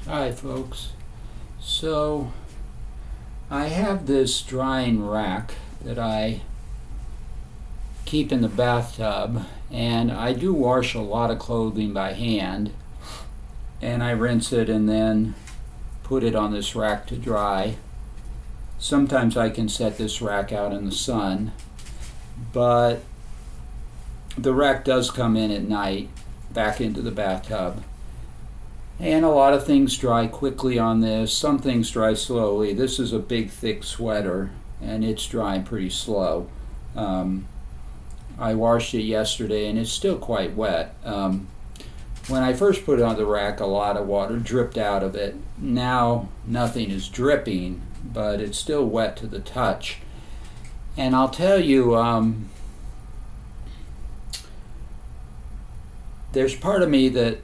Hi folks. So I have this drying rack that I keep in the bathtub, and I do wash a lot of clothing by hand, and I rinse it and then put it on this rack to dry. Sometimes I can set this rack out in the sun, but the rack does come in at night back into the bathtub. And a lot of things dry quickly on this. Some things dry slowly. This is a big, thick sweater, and it's drying pretty slow. I washed it yesterday, and it's still quite wet. When I first put it on the rack, a lot of water dripped out of it. Now, nothing is dripping, but it's still wet to the touch. And I'll tell you, there's part of me that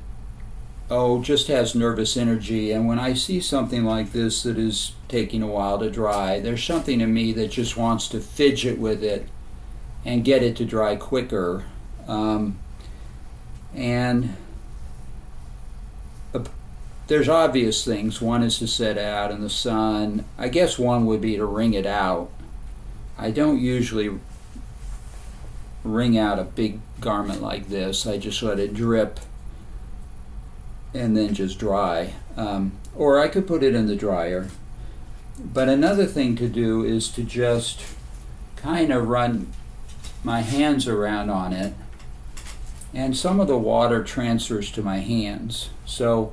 just has nervous energy, and when I see something like this that is taking a while to dry, there's something in me that just wants to fidget with it and get it to dry quicker. And there's obvious things. One is to set it out in the sun. I guess one would be to wring it out. I don't usually wring out a big garment like this. I just let it drip and then just dry. Or I could put it in the dryer. But another thing to do is to just kind of run my hands around on it, and some of the water transfers to my hands. So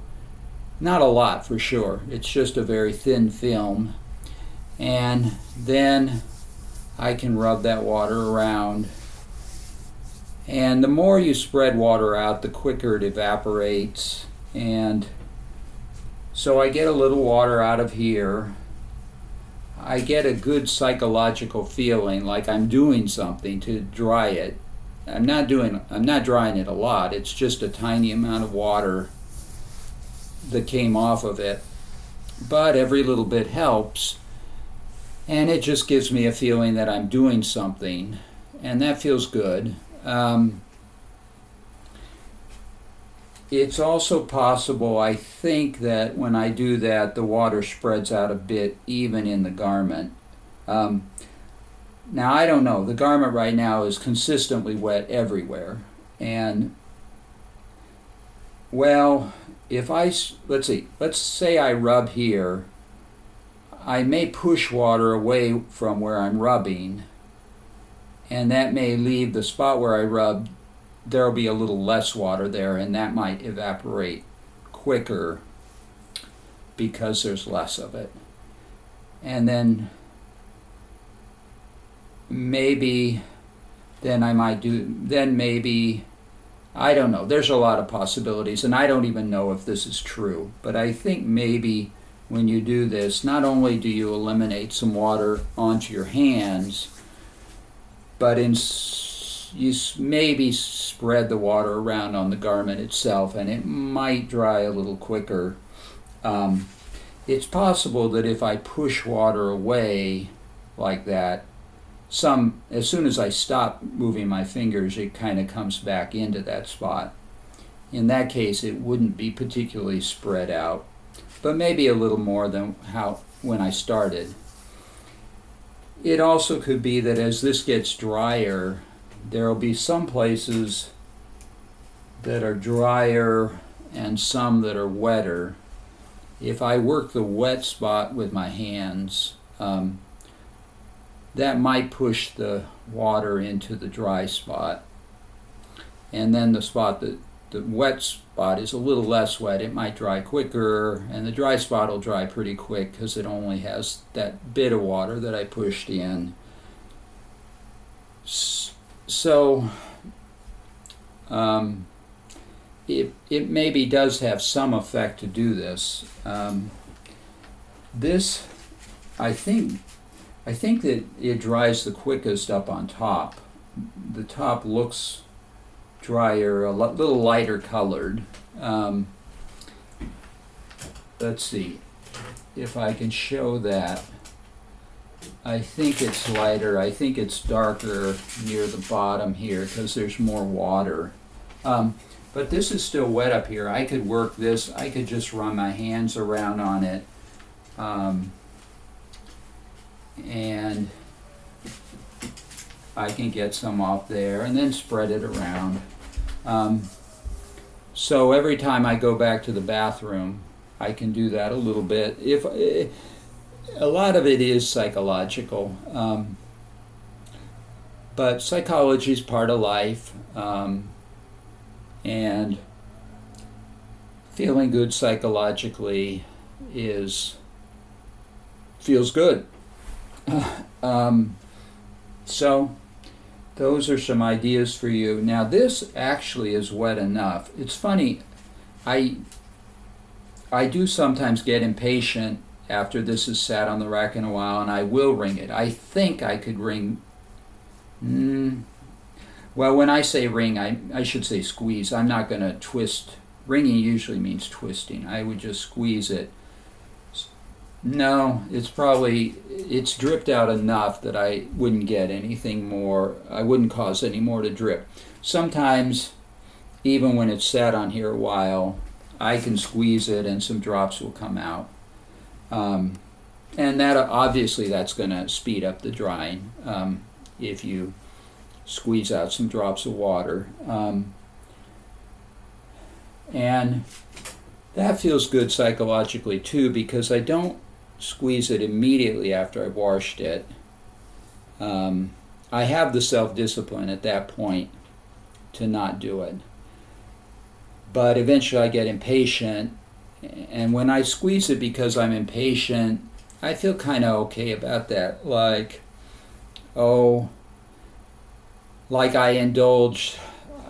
not a lot for sure. It's just a very thin film. And then I can rub that water around. And the more you spread water out, the quicker it evaporates. And so I get a little water out of here. I get a good psychological feeling like I'm doing something to dry it. I'm not drying it a lot. It's just a tiny amount of water that came off of it. But every little bit helps. And it just gives me a feeling that I'm doing something. And that feels good. It's also possible, I think, that when I do that, the water spreads out a bit even in the garment. Now, I don't know. The garment right now is consistently wet everywhere. And, well, let's say I rub here, I may push water away from where I'm rubbing, and that may leave the spot where I rubbed, there'll be a little less water there, and that might evaporate quicker because there's less of it. And then maybe I don't know. There's a lot of possibilities, and I don't even know if this is true. But I think maybe when you do this, not only do you eliminate some water onto your hands, but you maybe spread the water around on the garment itself, and it might dry a little quicker. It's possible that if I push water away like that, as soon as I stop moving my fingers, it kind of comes back into that spot. In that case, it wouldn't be particularly spread out, but maybe a little more than when I started. It also could be that as this gets drier, there will be some places that are drier and some that are wetter. If I work the wet spot with my hands, that might push the water into the dry spot. And then the wet spot is a little less wet. It might dry quicker, and the dry spot will dry pretty quick because it only has that bit of water that I pushed in. So it maybe does have some effect to do this. I think that it dries the quickest up on top. The top looks drier, a little lighter colored. Let's see if I can show that. I think it's lighter. I think it's darker near the bottom here because there's more water. But But this is still wet up here. I could work this. I could just run my hands around on it. And I can get some off there and then spread it around. So every time I go back to the bathroom, I can do that a little bit. If a lot of it is psychological, but psychology is part of life, and feeling good psychologically feels good. So those are some ideas for you. Now this actually is wet enough. It's funny, I do sometimes get impatient after this is sat on the rack in a while, and I will wring it. I think I could wring, well, when I say wring, I should say squeeze. I'm not going to twist. Wringing usually means twisting. I would just squeeze it. No, it's dripped out enough that I wouldn't get anything more. I wouldn't cause any more to drip. Sometimes, even when it's sat on here a while, I can squeeze it and some drops will come out. And that obviously that's going to speed up the drying if you squeeze out some drops of water. And that feels good psychologically too, because I don't squeeze it immediately after I've washed it. I have the self-discipline at that point to not do it. But eventually I get impatient, and when I squeeze it because I'm impatient, I feel kind of okay about that. Like I indulged.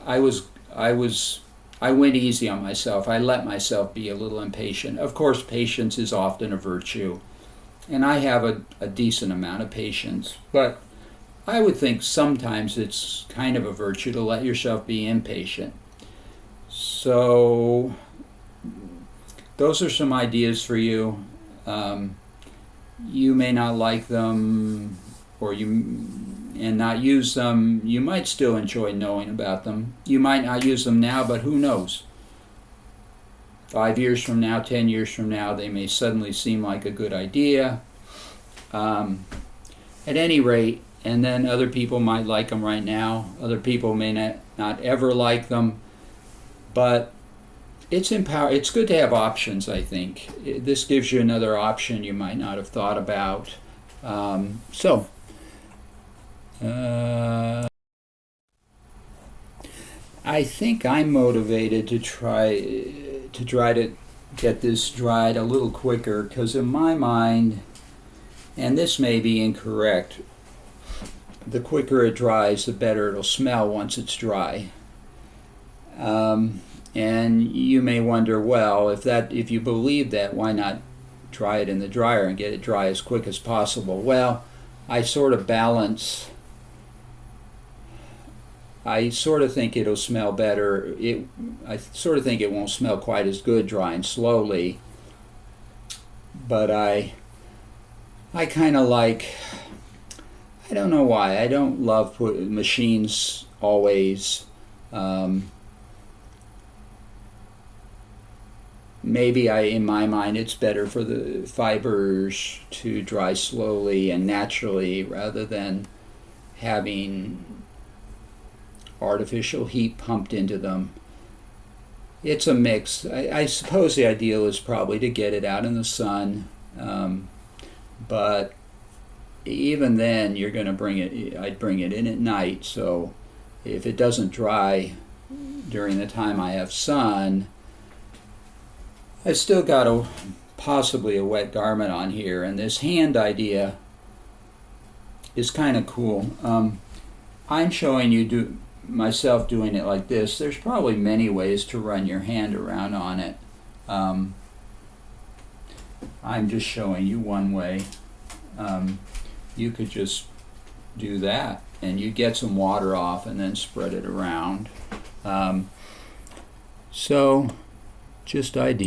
I went easy on myself. I let myself be a little impatient. Of course, patience is often a virtue, and I have a decent amount of patience. But I would think sometimes it's kind of a virtue to let yourself be impatient. So those are some ideas for you. You may not like them, and not use them. You might still enjoy knowing about them. You might not use them now, but who knows? 5 years from now, 10 years from now, they may suddenly seem like a good idea. At any rate, and then other people might like them right now. Other people may not ever like them. But it's good to have options, I think. This gives you another option you might not have thought about. I think I'm motivated to try to get this dried a little quicker, because in my mind, and this may be incorrect, the quicker it dries, the better it'll smell once it's dry. And you may wonder, well, if you believe that, why not dry it in the dryer and get it dry as quick as possible? Well, I sort of balance. I sort of think it'll smell better. I sort of think it won't smell quite as good drying slowly. But I kind of like, I don't know why. I don't love machines always. Maybe in my mind, it's better for the fibers to dry slowly and naturally rather than having artificial heat pumped into them. It's a mix. I suppose the ideal is probably to get it out in the sun, but even then, you're going to I'd bring it in at night. So if it doesn't dry during the time I have sun, I still got possibly a wet garment on here, and this hand idea is kind of cool. I'm showing you myself doing it like this. There's probably many ways to run your hand around on it. I'm just showing you one way. You could just do that, and you get some water off and then spread it around. So just ideas.